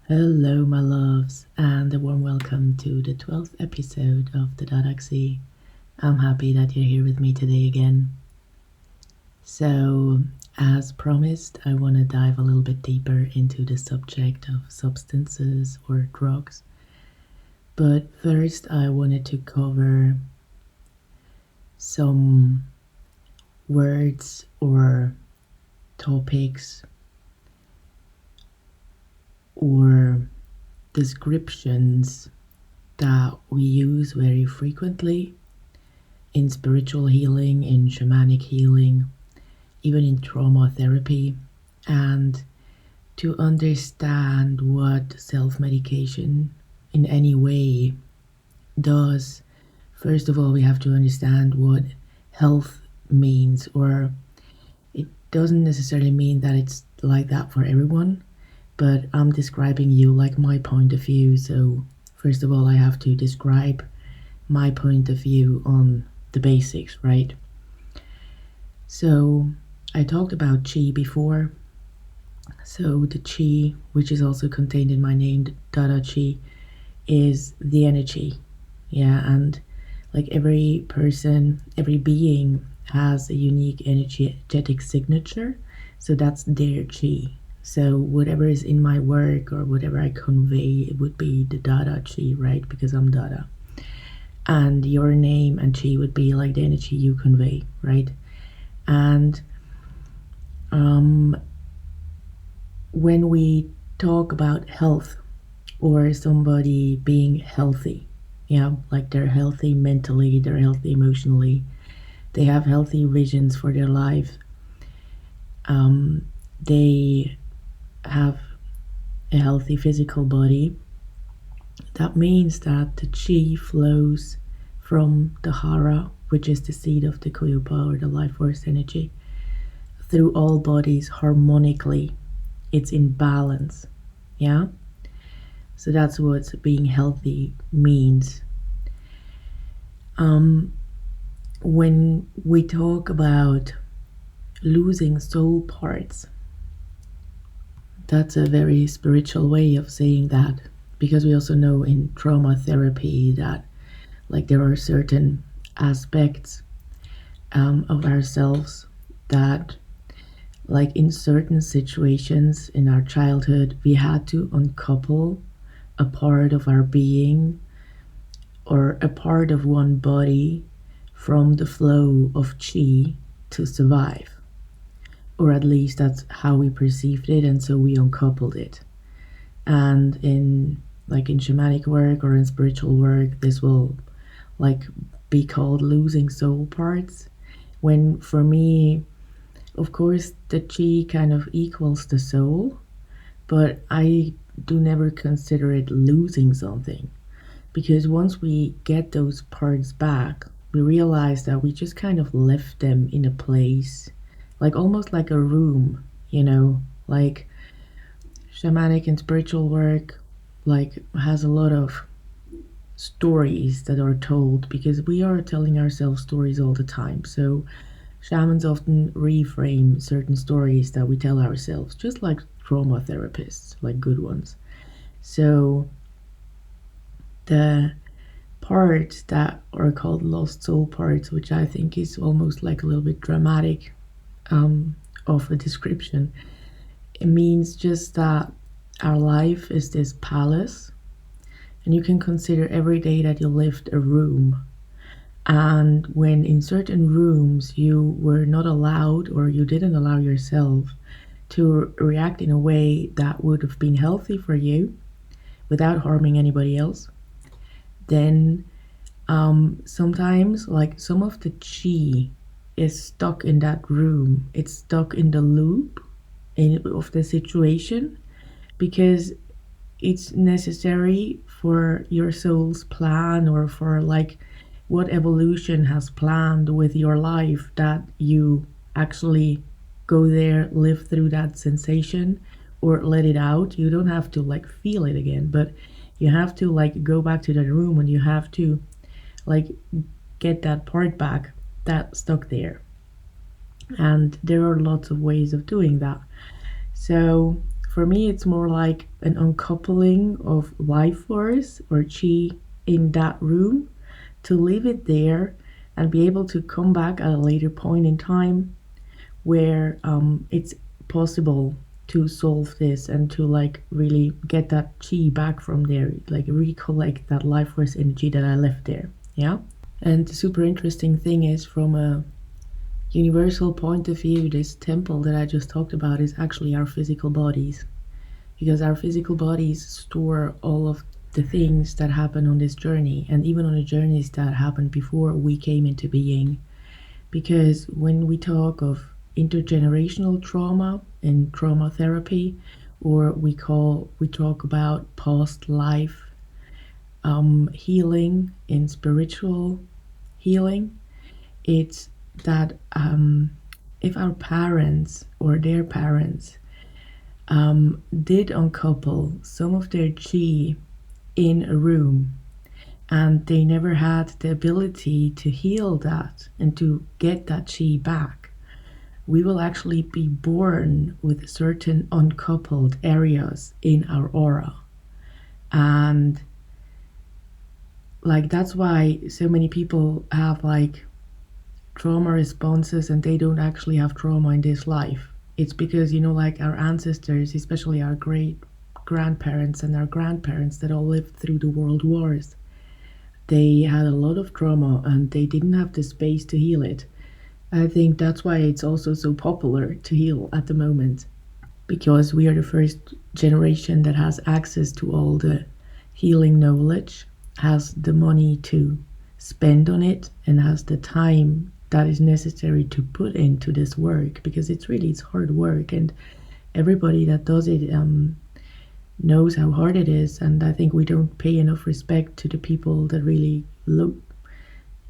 Hello, my loves, and a warm welcome to the 12th episode of the THC. I'm happy that you're here with me today again. So, as promised, I want to dive a little bit deeper into the subject of substances or drugs. But first, I wanted to cover some words or topics or descriptions that we use very frequently in spiritual healing, in shamanic healing, even in trauma therapy, and to understand what self-medication in any way does. First of all, we have to understand what health means, or it doesn't necessarily mean that it's like that for everyone, but I'm describing you like my point of view. So first of all, I have to describe my point of view on the basics, right? So I talked about chi before. So the chi, which is also contained in my name, Dada Chi, is the energy. Yeah, and like every person, every being has a unique energetic signature. So that's their chi. So whatever is in my work or whatever I convey, it would be the Dada Chi, right? Because I'm Dada. And your name and Chi would be like the energy you convey, right? And when we talk about health or somebody being healthy, yeah, like they're healthy mentally, they're healthy emotionally, they have healthy visions for their life, they have a healthy physical body, that means that the chi flows from the hara, which is the seat of the Kuyupa or the life force energy, through all bodies harmonically. It's in balance, yeah? So that's what being healthy means. When we talk about losing soul parts, that's a very spiritual way of saying that, because we also know in trauma therapy that like there are certain aspects of ourselves that, like in certain situations in our childhood, we had to uncouple a part of our being or a part of one body from the flow of chi to survive. Or at least that's how we perceived it, and so we uncoupled it. And in shamanic work or in spiritual work, this will like be called losing soul parts. When for me, of course, the chi kind of equals the soul, but I do never consider it losing something, because once we get those parts back, we realize that we just kind of left them in a place, like almost like a room, like shamanic and spiritual work like has a lot of stories that are told, because we are telling ourselves stories all the time. So shamans often reframe certain stories that we tell ourselves, just like trauma therapists, like good ones. So the parts that are called lost soul parts, which I think is almost like a little bit dramatic of a description, it means just that our life is this palace, and you can consider every day that you lived a room. And when in certain rooms you were not allowed, or you didn't allow yourself to react in a way that would have been healthy for you without harming anybody else, then sometimes like some of the chi is stuck in that room. It's stuck in the loop of the situation, because it's necessary for your soul's plan, or for like what evolution has planned with your life, that you actually go there, live through that sensation, or let it out. You don't have to like feel it again, but you have to like go back to that room, and you have to like get that part back that's stuck there. And there are lots of ways of doing that. So for me, it's more like an uncoupling of life force or chi in that room, to leave it there and be able to come back at a later point in time where it's possible to solve this and to like really get that chi back from there, like recollect that life force energy that I left there. Yeah. And the super interesting thing is, from a universal point of view, this temple that I just talked about is actually our physical bodies, because our physical bodies store all of the things that happen on this journey, and even on the journeys that happened before we came into being. Because when we talk of intergenerational trauma and trauma therapy, or we talk about past life healing in spiritual healing, it's that if our parents or their parents did uncouple some of their chi in a room, and they never had the ability to heal that and to get that chi back, we will actually be born with certain uncoupled areas in our aura. And like that's why so many people have like trauma responses and they don't actually have trauma in this life. It's because, like our ancestors, especially our great grandparents and our grandparents that all lived through the world wars, they had a lot of trauma and they didn't have the space to heal it. I think that's why it's also so popular to heal at the moment, because we are the first generation that has access to all the healing knowledge, has the money to spend on it, and has the time that is necessary to put into this work, because it's hard work, and everybody that does it knows how hard it is. And I think we don't pay enough respect to the people that really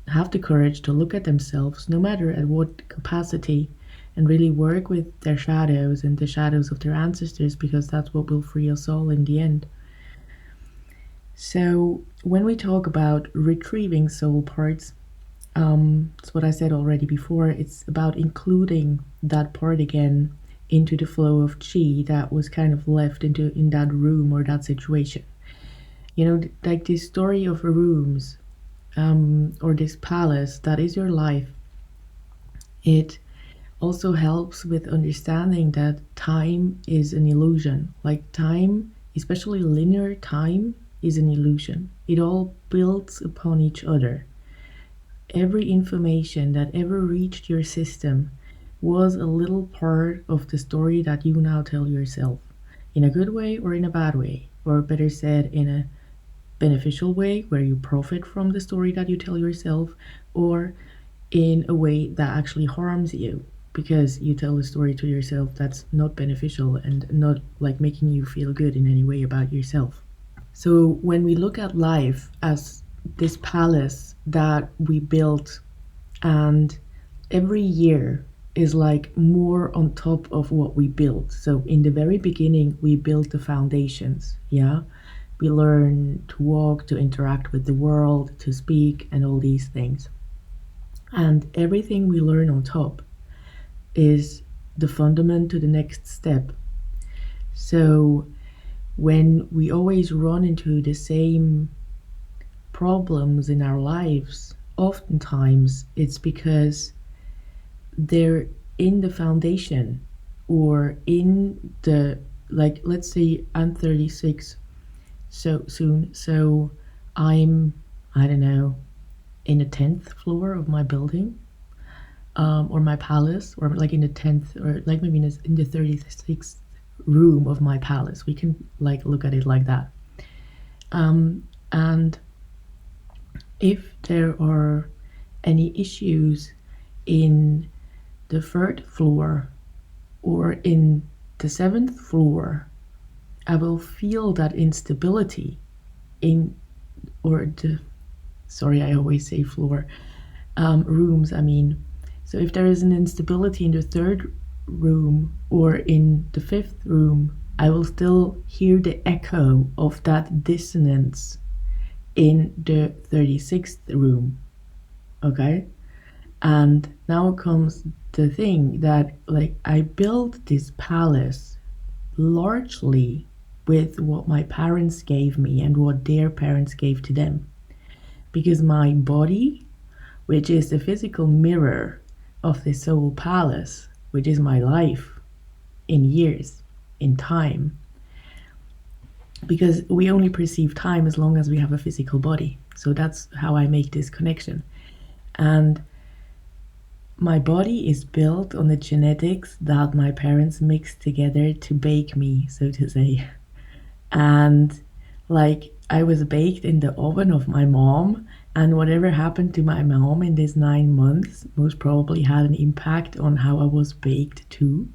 have the courage to look at themselves, no matter at what capacity, and really work with their shadows and the shadows of their ancestors, because that's what will free us all in the end. So when we talk about retrieving soul parts, it's what I said already before. It's about including that part again into the flow of chi that was kind of left in that room or that situation. Like this story of rooms, or this palace that is your life. It also helps with understanding that time is an illusion. Like time, especially linear time, is an illusion. It all builds upon each other. Every information that ever reached your system was a little part of the story that you now tell yourself, in a good way or in a bad way, or better said, in a beneficial way where you profit from the story that you tell yourself, or in a way that actually harms you because you tell a story to yourself that's not beneficial and not like making you feel good in any way about yourself. So when we look at life as this palace that we built, and every year is like more on top of what we built. So in the very beginning, we built the foundations. Yeah. We learn to walk, to interact with the world, to speak, and all these things. And everything we learn on top is the fundament to the next step. So when we always run into the same problems in our lives, oftentimes it's because they're in the foundation, or in the, like, let's say I'm 36 so soon, so I don't know, in the 10th floor of my building, or my palace, or like in the 10th, or like maybe in the 36th room of my palace. We can like look at it like that. And if there are any issues in the 3rd floor or in the 7th floor, I will feel that instability in, or the, sorry, I always say floor, rooms, I mean. So if there is an instability in the 3rd room or in the 5th room, I will still hear the echo of that dissonance in the 36th room. Okay? And now comes the thing that, like, I built this palace largely with what my parents gave me and what their parents gave to them. Because my body, which is the physical mirror of the soul palace, which is my life in years, in time, because we only perceive time as long as we have a physical body. So that's how I make this connection. And my body is built on the genetics that my parents mixed together to bake me, so to say. And like I was baked in the oven of my mom, and whatever happened to my mom in these 9 months most probably had an impact on how I was baked too.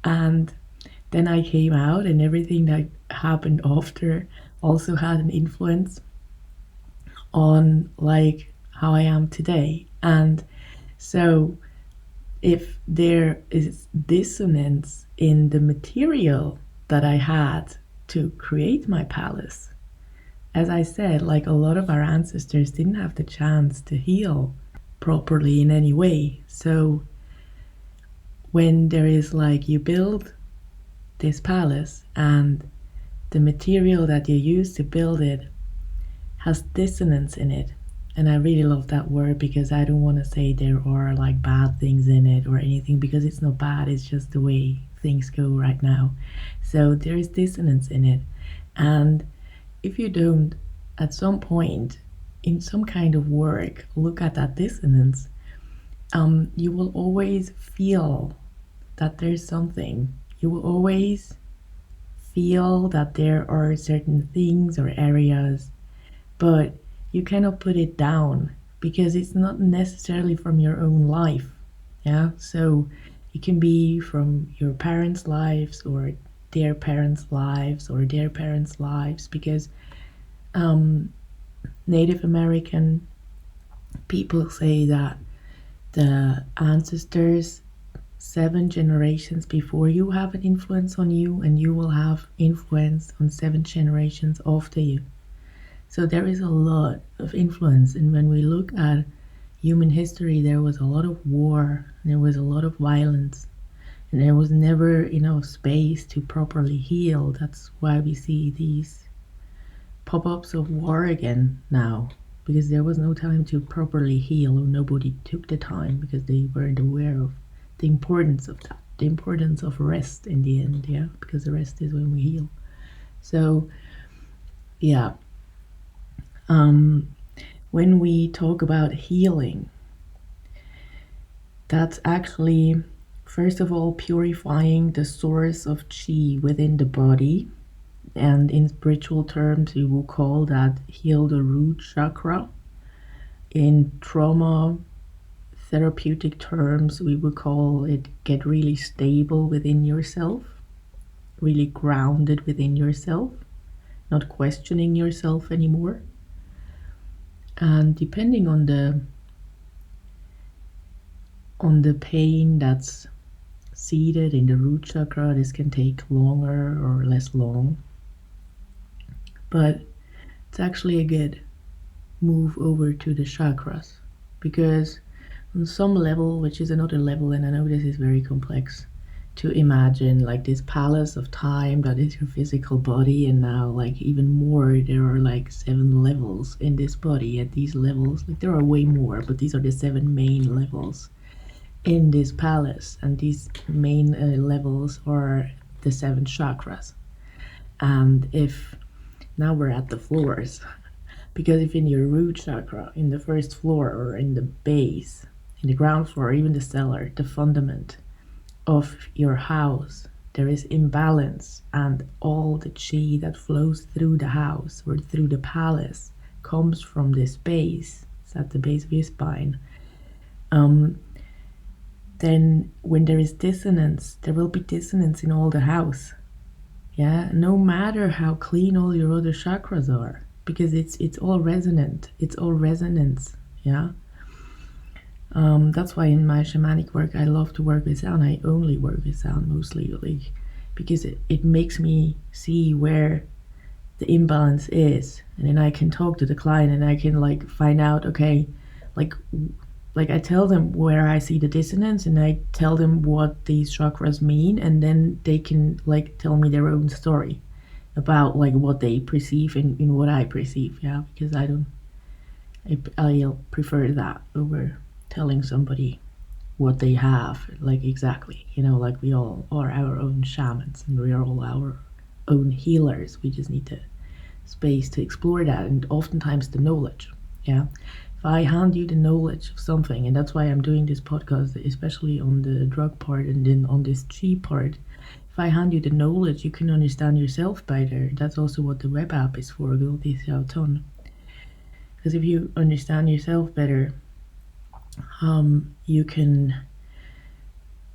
And then I came out, and everything that happened after also had an influence on like how I am today. And so if there is dissonance in the material that I had to create my palace, as I said, like a lot of our ancestors didn't have the chance to heal properly in any way. So when there is like you build this palace and the material that you use to build it has dissonance in it. And I really love that word, because I don't want to say there are like bad things in it or anything, because it's not bad, it's just the way things go right now. So there is dissonance in it. And if you don't, at some point in some kind of work, look at that dissonance, you will always feel that there's something. You will always feel that there are certain things or areas, but you cannot put it down because it's not necessarily from your own life. Yeah, so it can be from your parents' lives or their parents' lives or their parents' lives, because Native American people say that the ancestors 7 generations before you have an influence on you, and you will have influence on 7 generations after you. So there is a lot of influence. And when we look at human history, there was a lot of war, there was a lot of violence, and there was never enough space to properly heal. That's why we see these pop-ups of war again now, because there was no time to properly heal, or nobody took the time because they weren't aware of the importance of that, the importance of rest in the end, yeah, because the rest is when we heal. So yeah, when we talk about healing, that's actually first of all purifying the source of chi within the body, and in spiritual terms we will call that heal the root chakra. In trauma therapeutic terms, we would call it get really stable within yourself, really grounded within yourself, not questioning yourself anymore. And depending on the pain that's seated in the root chakra, this can take longer or less long. But it's actually a good move over to the chakras, because on some level, which is another level, and I know this is very complex to imagine, like this palace of time that is your physical body, and now like even more, there are like 7 levels in this body. At these levels, like there are way more, but these are the 7 main levels in this palace, and these main levels are the 7 chakras. And if now we're at the floors, because if in your root chakra, in the first floor or in the base, in the ground floor, or even the cellar, the fundament of your house, there is imbalance, and all the chi that flows through the house or through the palace comes from this base. It's at the base of your spine. Then when there is dissonance, there will be dissonance in all the house. Yeah, no matter how clean all your other chakras are, because it's all resonant. It's all resonance. Yeah. That's why in my shamanic work I love to work with sound. I only work with sound mostly, like, because it makes me see where the imbalance is, and then I can talk to the client and I can like find out, okay, like like I tell them where I see the dissonance, and I tell them what these chakras mean, and then they can like tell me their own story about like what they perceive in what I perceive. Yeah, because I'll prefer that over telling somebody what they have, like exactly. Like we all are our own shamans, and we are all our own healers. We just need the space to explore that, and oftentimes the knowledge. Yeah, if I hand you the knowledge of something, and that's why I'm doing this podcast, especially on the drug part and then on this G part. If I hand you the knowledge, you can understand yourself better. That's also what the web app is for, Ton. Because if you understand yourself better, you can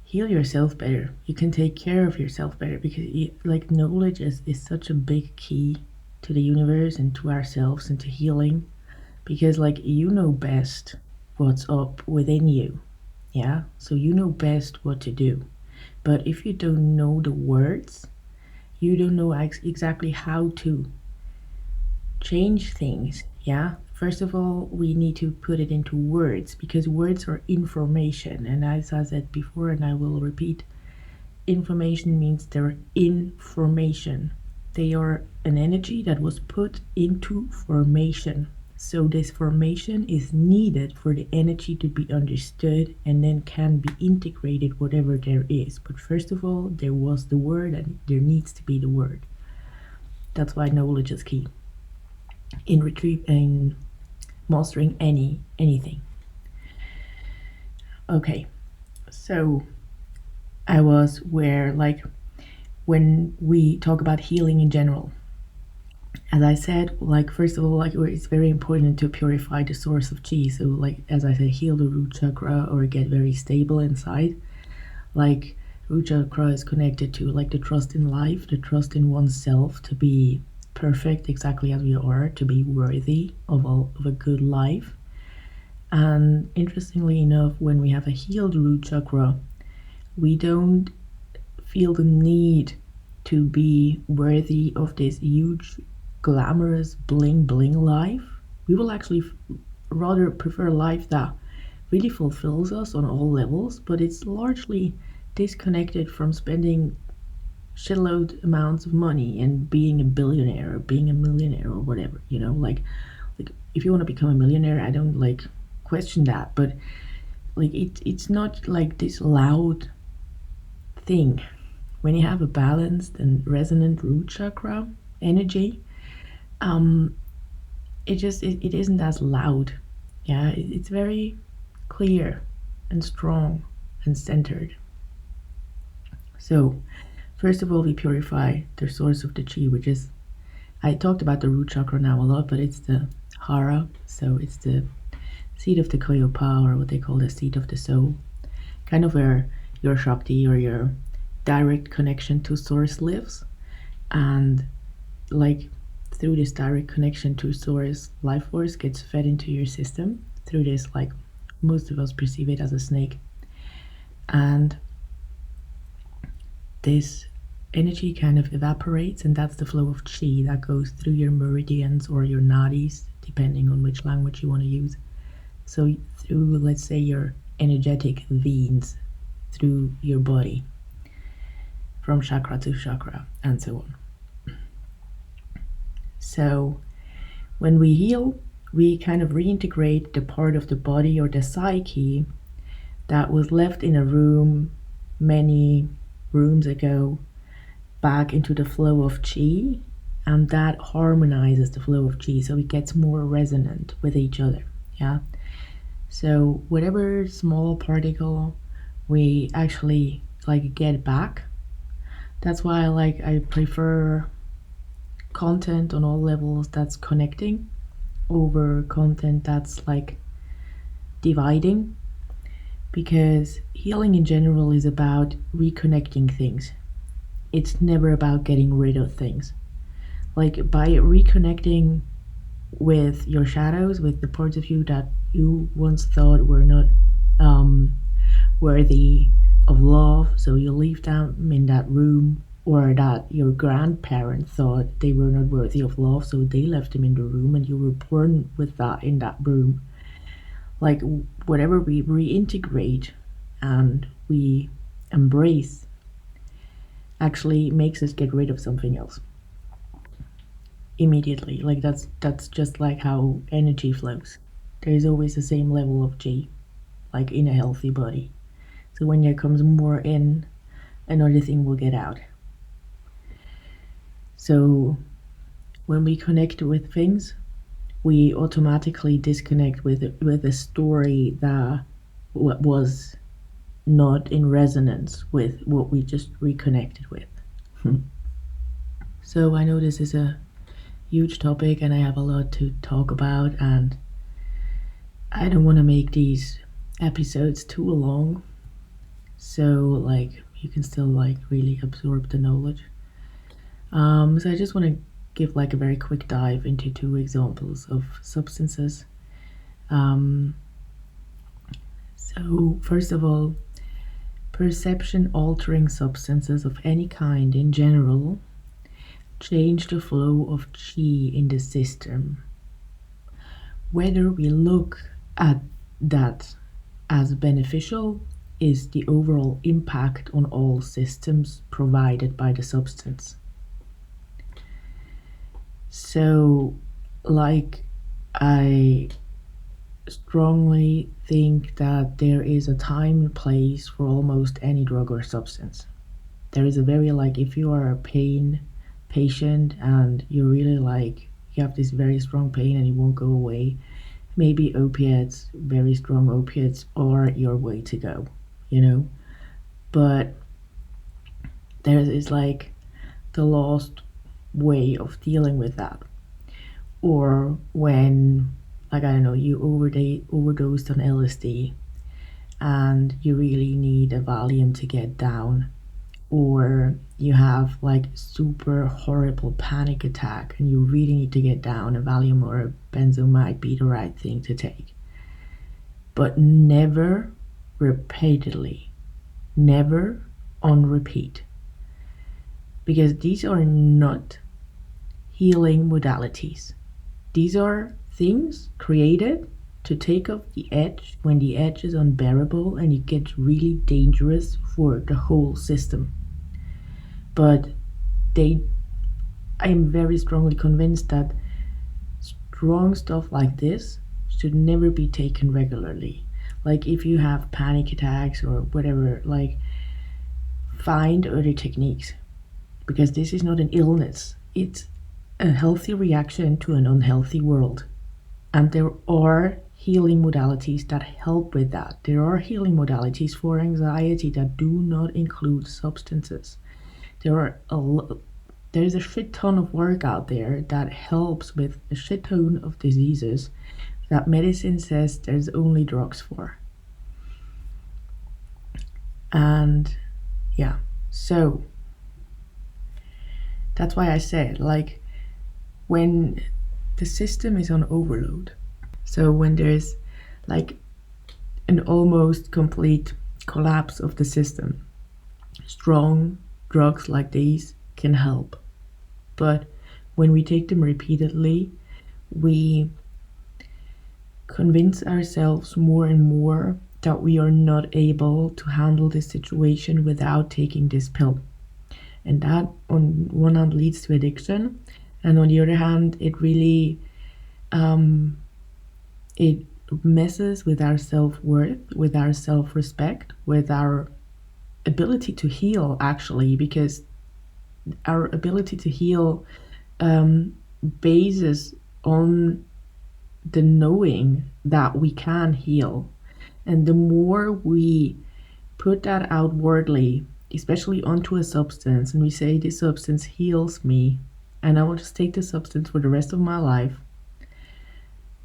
heal yourself better. You can take care of yourself better, because like knowledge is such a big key to the universe and to ourselves and to healing, because like you know best what's up within you. Yeah, so you know best what to do. But if you don't know the words, you don't know exactly how to change things. Yeah, first of all, we need to put it into words, because words are information. And as I said before, and I will repeat, information means they're information. They are an energy that was put into formation. So this formation is needed for the energy to be understood, and then can be integrated whatever there is. But first of all, there was the word, and there needs to be the word. That's why knowledge is key in mastering anything. Okay, so I was where, like, when we talk about healing in general, as I said, like, first of all, like, it's very important to purify the source of chi. So like, as I said, heal the root chakra or get very stable inside. Like, root chakra is connected to like the trust in life, the trust in oneself to be perfect exactly as we are, to be worthy of a good life. And interestingly enough, when we have a healed root chakra, we don't feel the need to be worthy of this huge, glamorous, bling bling life. We will actually rather prefer a life that really fulfills us on all levels, but it's largely disconnected from spending shitload amounts of money and being a billionaire or being a millionaire or whatever. Like if you want to become a millionaire, I don't like question that, but like it's not like this loud thing. When you have a balanced and resonant root chakra energy, it isn't as loud. Yeah, it's very clear and strong and centered. So first of all, we purify the source of the chi, which is, I talked about the root chakra now a lot, but it's the hara. So it's the seat of the koyopa, or what they call the seat of the soul, kind of where your shakti or your direct connection to source lives. And like through this direct connection to source, life force gets fed into your system through this, like most of us perceive it as a snake. And this energy kind of evaporates, and that's the flow of chi that goes through your meridians or your nadis, depending on which language you want to use. So through, let's say, your energetic veins through your body, from chakra to chakra, and so on. So when we heal, we kind of reintegrate the part of the body or the psyche that was left in a room many rooms ago back into the flow of chi, and that harmonizes the flow of chi, so it gets more resonant with each other. Yeah, so whatever small particle we actually like get back, that's why I prefer content on all levels that's connecting over content that's like dividing, because healing in general is about reconnecting things. It's never about getting rid of things. Like by reconnecting with your shadows, with the parts of you that you once thought were not worthy of love, so you leave them in that room, or that your grandparents thought they were not worthy of love, so they left them in the room, and you were born with that in that room. like whatever we reintegrate and we embrace actually makes us get rid of something else immediately. Like that's just like how energy flows. There is always the same level of G, like in a healthy body. So when there comes more in, another thing will get out. So when we connect with things, we automatically disconnect with a story that was not in resonance with what we just reconnected with. So I know this is a huge topic and I have a lot to talk about, and I don't want to make these episodes too long, so like you can still like really absorb the knowledge. So I just want to give like a very quick dive into two examples of substances. So first of all, perception altering substances of any kind in general change the flow of qi in the system. Whether we look at that as beneficial is the overall impact on all systems provided by the substance. So, like, I strongly think that there is a time and place for almost any drug or substance. There is a very, like, if you are a pain patient and you really like, you have this very strong pain and it won't go away, maybe opiates, very strong opiates, are your way to go, you know? But there is like the lost way of dealing with that. Or when, like, I don't know, you overdosed on LSD and you really need a Valium to get down, or you have like super horrible panic attack and you really need to get down, a Valium or a benzo might be the right thing to take. But never repeatedly, never on repeat, because these are not healing modalities. These are things created to take off the edge when the edge is unbearable and it gets really dangerous for the whole system. But I am very strongly convinced that strong stuff like this should never be taken regularly. Like if you have panic attacks or whatever, like find other techniques, because this is not an illness. It's a healthy reaction to an unhealthy world. And there are healing modalities that help with that. There are healing modalities for anxiety that do not include substances. There's a shit ton of work out there that helps with a shit ton of diseases that medicine says there's only drugs for. And yeah, so that's why I said, like, when the system is on overload, so when there's like an almost complete collapse of the system, strong drugs like these can help. But when we take them repeatedly, we convince ourselves more and more that we are not able to handle this situation without taking this pill. And that on one hand leads to addiction, and on the other hand it really it messes with our self-worth, with our self-respect, with our ability to heal, actually, because our ability to heal bases on the knowing that we can heal. And the more we put that outwardly, especially onto a substance, and we say this substance heals me and I will just take this substance for the rest of my life.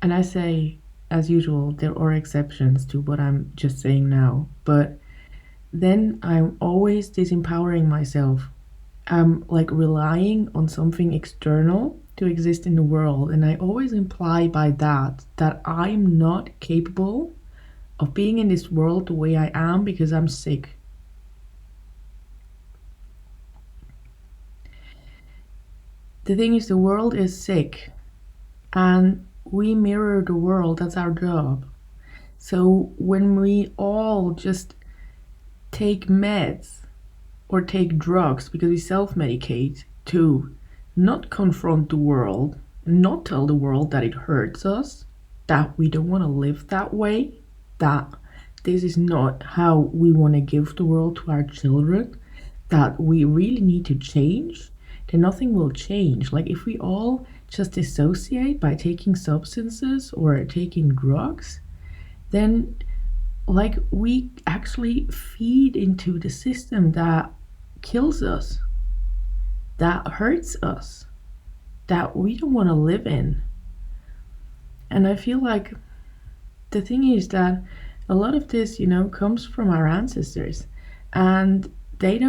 And I say, as usual, there are exceptions to what I'm just saying now, but then I'm always disempowering myself. I'm like relying on something external to exist in the world, and I always imply by that I'm not capable of being in this world the way I am because I'm sick. The thing is, the world is sick and we mirror the world. That's our job. So when we all just take meds or take drugs because we self medicate to not confront the world, not tell the world that it hurts us, that we don't want to live that way, that this is not how we want to give the world to our children, that we really need to change, then nothing will change. Like if we all just dissociate by taking substances or taking drugs, then like we actually feed into the system that kills us, that hurts us, that we don't want to live in. And I feel like the thing is that a lot of this, comes from our ancestors, and they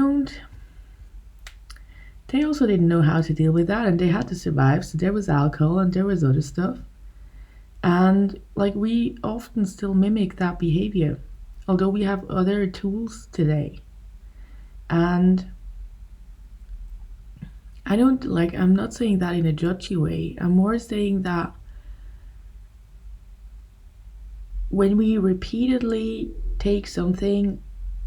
also didn't know how to deal with that, and they had to survive. So there was alcohol and there was other stuff. And like we often still mimic that behavior, although we have other tools today. And I'm not saying that in a judgy way. I'm more saying that when we repeatedly take something,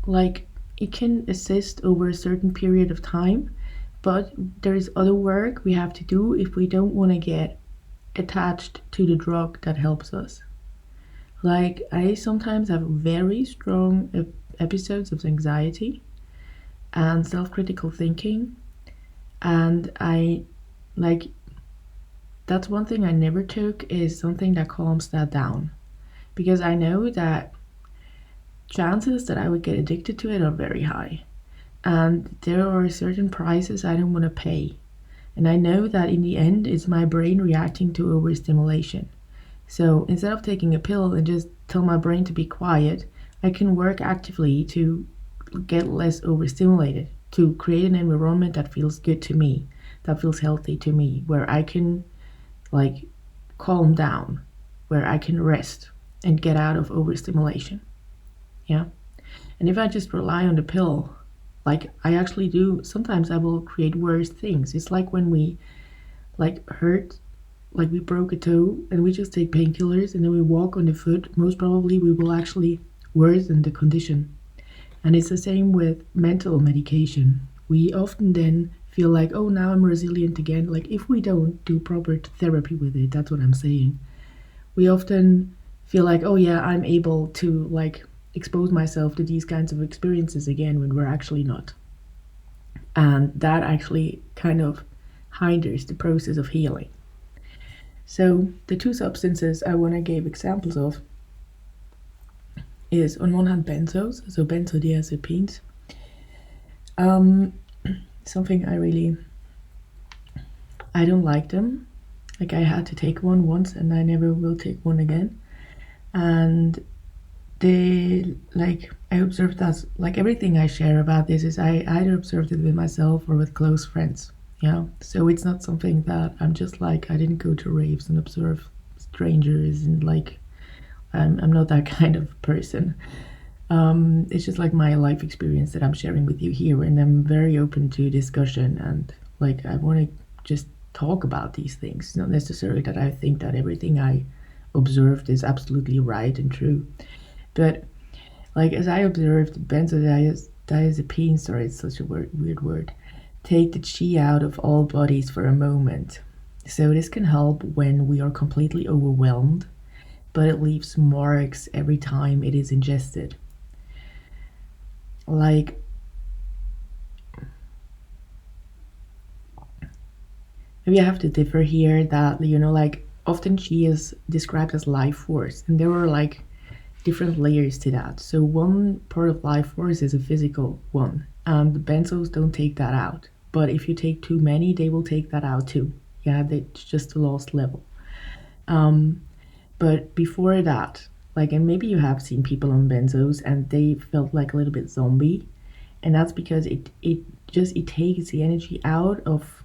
like it can assist over a certain period of time, but there's other work we have to do if we don't want to get attached to the drug that helps us. Like I sometimes have very strong episodes of anxiety and self-critical thinking, and I like that's one thing I never took, is something that calms that down, because I know that chances that I would get addicted to it are very high, and there are certain prices I don't want to pay. And I know that in the end, it's my brain reacting to overstimulation. So instead of taking a pill and just tell my brain to be quiet, I can work actively to get less overstimulated, to create an environment that feels good to me, that feels healthy to me, where I can like calm down, where I can rest and get out of overstimulation. Yeah. And if I just rely on the pill, like I actually do, sometimes I will create worse things. It's like when we hurt, like we broke a toe and we just take painkillers and then we walk on the foot, most probably we will actually worsen the condition. And it's the same with mental medication. We often then feel like, oh, now I'm resilient again. Like if we don't do proper therapy with it, that's what I'm saying. We often feel like, oh yeah, I'm able to like expose myself to these kinds of experiences again, when we're actually not. And that actually kind of hinders the process of healing. So the two substances I want to give examples of is on one hand benzos, so benzodiazepines. Something I don't like them. Like I had to take one once and I never will take one again. And I observed that like everything I share about this is I either observed it with myself or with close friends. Yeah. So it's not something that I'm just like, I didn't go to raves and observe strangers and like I'm not that kind of person. It's just like my life experience that I'm sharing with you here, and I'm very open to discussion, and like I want to just talk about these things. Not necessarily that I think that everything I observed is absolutely right and true, but like as I observed, benzodiazepines, sorry, it's such a weird word, take the chi out of all bodies for a moment. So this can help when we are completely overwhelmed, but it leaves marks every time it is ingested. Like maybe I have to differ here that like often chi is described as life force, and there are like different layers to that. So one part of life force is a physical one, and the benzos don't take that out. But if you take too many, they will take that out too. Yeah, it's just a lost level. But before that, like, and maybe you have seen people on benzos and they felt like a little bit zombie, and that's because it takes the energy out of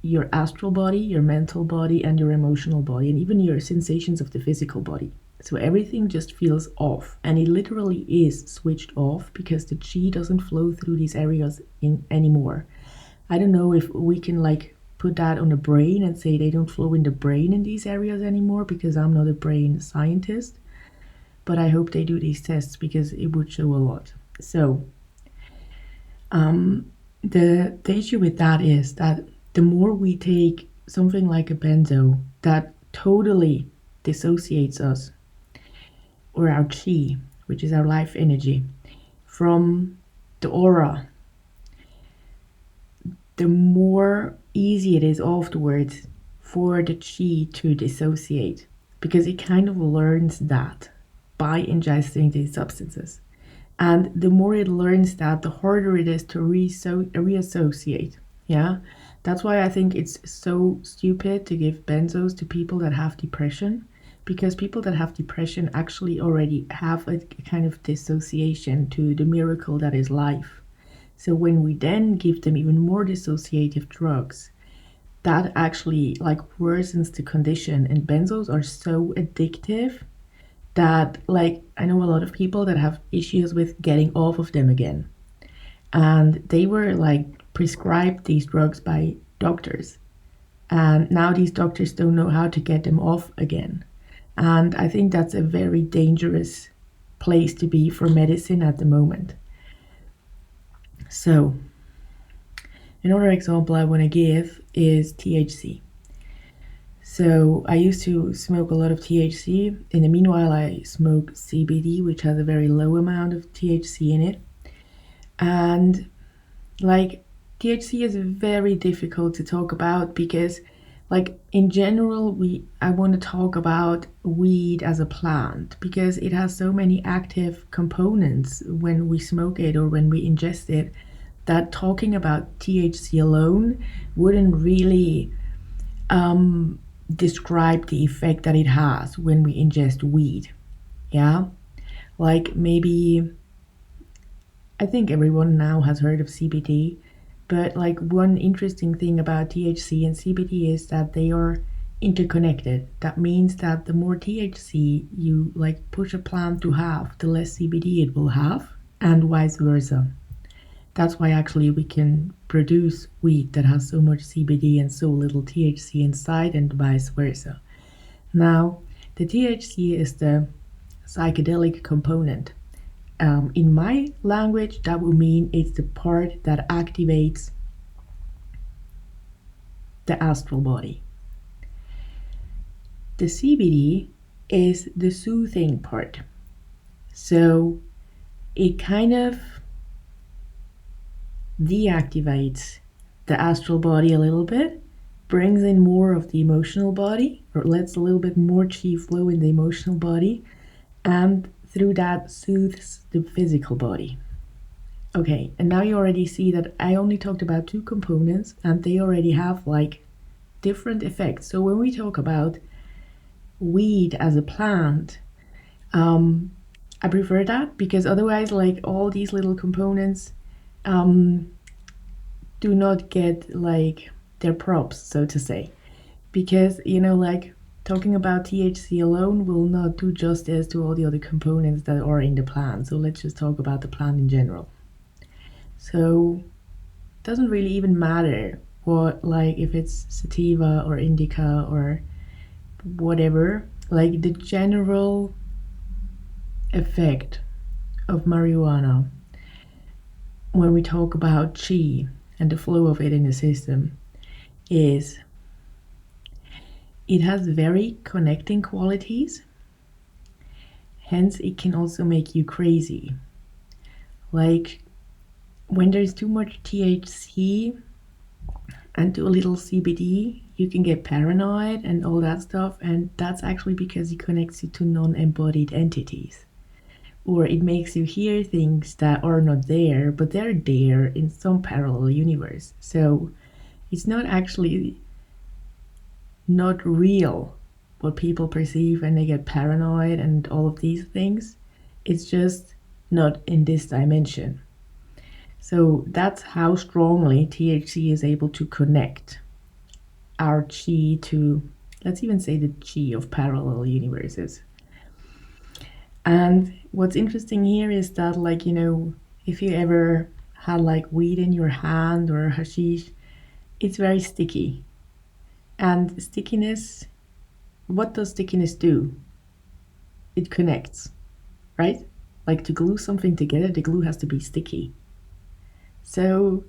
your astral body, your mental body, and your emotional body, and even your sensations of the physical body. So everything just feels off, and it literally is switched off because the chi doesn't flow through these areas anymore. I don't know if we can like put that on the brain and say they don't flow in the brain in these areas anymore, because I'm not a brain scientist. but I hope they do these tests because it would show a lot. So the issue with that is that the more we take something like a benzo that totally dissociates us, or our chi, which is our life energy, from the aura, the more easy it is afterwards for the chi to dissociate, because it kind of learns that by ingesting these substances. And the more it learns that, the harder it is to reassociate. Yeah, that's why I think it's so stupid to give benzos to people that have depression, because people that have depression actually already have a kind of dissociation to the miracle that is life. So when we then give them even more dissociative drugs, that actually like worsens the condition. And benzos are so addictive that, like, I know a lot of people that have issues with getting off of them again, and they were like prescribed these drugs by doctors, and now these doctors don't know how to get them off again. And I think that's a very dangerous place to be for medicine at the moment. So another example I want to give is THC. So I used to smoke a lot of THC. In the meanwhile, I smoke CBD, which has a very low amount of THC in it. And like, THC is very difficult to talk about because, like, in general, I want to talk about weed as a plant because it has so many active components when we smoke it or when we ingest it, that talking about THC alone wouldn't really describe the effect that it has when we ingest weed. Yeah, like, maybe, I think everyone now has heard of CBD, but like, one interesting thing about THC and CBD is that they are interconnected. That means that the more THC you like push a plant to have, the less CBD it will have, and vice versa. That's why actually we can produce weed that has so much CBD and so little THC inside, and vice versa. Now, the THC is the psychedelic component. In my language, that would mean it's the part that activates the astral body. The CBD is the soothing part. So it kind of deactivates the astral body a little bit, brings in more of the emotional body, or lets a little bit more chi flow in the emotional body, and through that soothes the physical body. Okay, and now you already see that I only talked about two components and they already have like different effects. So when we talk about weed as a plant, I prefer that because otherwise, like, all these little components do not get like their props, so to say, because, like, talking about THC alone will not do justice to all the other components that are in the plant. So let's just talk about the plant in general. So it doesn't really even matter what, like, if it's sativa or indica or whatever, like, the general effect of marijuana when we talk about chi and the flow of it in the system is it has very connecting qualities. Hence, it can also make you crazy. Like, when there's too much THC and too little CBD, you can get paranoid and all that stuff. And that's actually because it connects you to non-embodied entities. Or it makes you hear things that are not there, but they're there in some parallel universe. So it's not actually not real what people perceive when they get paranoid and all of these things. It's just not in this dimension. So that's how strongly THC is able to connect our chi to, let's even say, the chi of parallel universes. And what's interesting here is that, like, if you ever had like weed in your hand or hashish, it's very sticky. And stickiness, what does stickiness do? It connects. right? Like to glue something together, the glue has to be sticky. So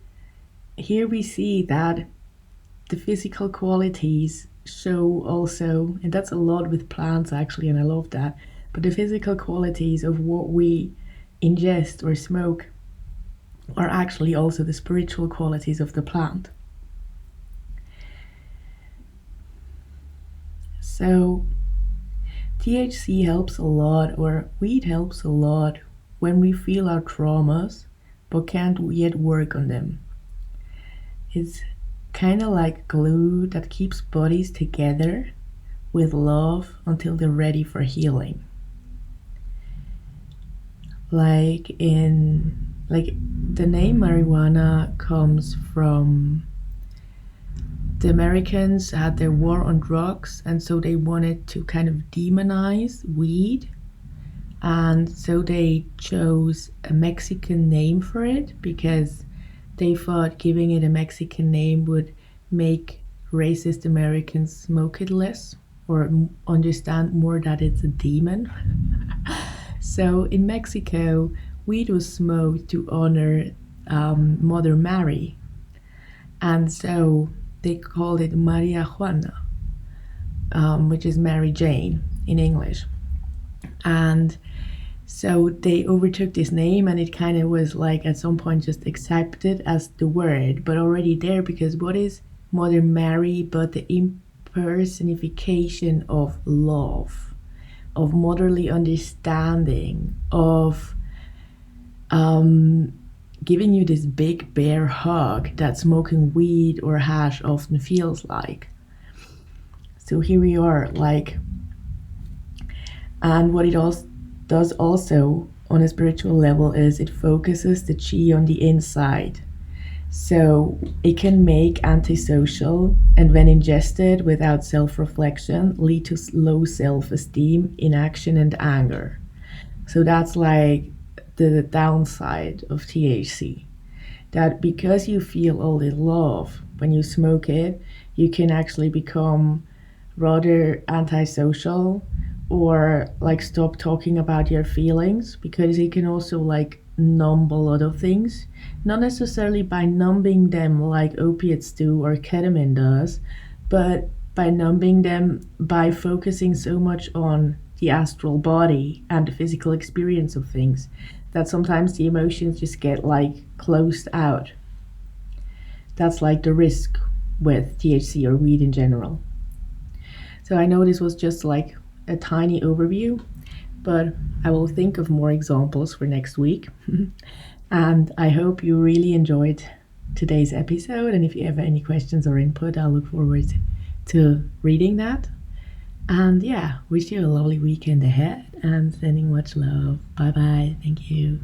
here we see that the physical qualities show also, and that's a lot with plants actually, and I love that, but the physical qualities of what we ingest or smoke are actually also the spiritual qualities of the plant. So THC helps a lot, or weed helps a lot when we feel our traumas but can't yet work on them. It's kind of like glue that keeps bodies together with love until they're ready for healing. Like the name marijuana comes from the Americans had their war on drugs, and so they wanted to kind of demonize weed, and so they chose a Mexican name for it because they thought giving it a Mexican name would make racist Americans smoke it less or understand more that it's a demon. So in Mexico, weed was smoked to honor Mother Mary, and so they called it Maria Juana, which is Mary Jane in English. And so they overtook this name, and it kind of was like at some point just accepted as the word, but already there, because what is Mother Mary but the impersonification of love, of motherly understanding, of giving you this big bear hug that smoking weed or hash often feels like. So here we are, like, and what it also does also on a spiritual level is it focuses the chi on the inside. So it can make antisocial, and when ingested without self-reflection, lead to low self-esteem, inaction, and anger. So that's like the downside of THC. That because you feel all the love when you smoke it, you can actually become rather antisocial, or like stop talking about your feelings, because it can also like numb a lot of things, not necessarily by numbing them like opiates do or ketamine does, but by numbing them by focusing so much on the astral body and the physical experience of things that sometimes the emotions just get like closed out. That's like the risk with THC or weed in general. So I know this was just like a tiny overview, but I will think of more examples for next week. And I hope you really enjoyed today's episode. And if you have any questions or input, I'll look forward to reading that. And yeah, wish you a lovely weekend ahead and sending much love. Bye bye. Thank you.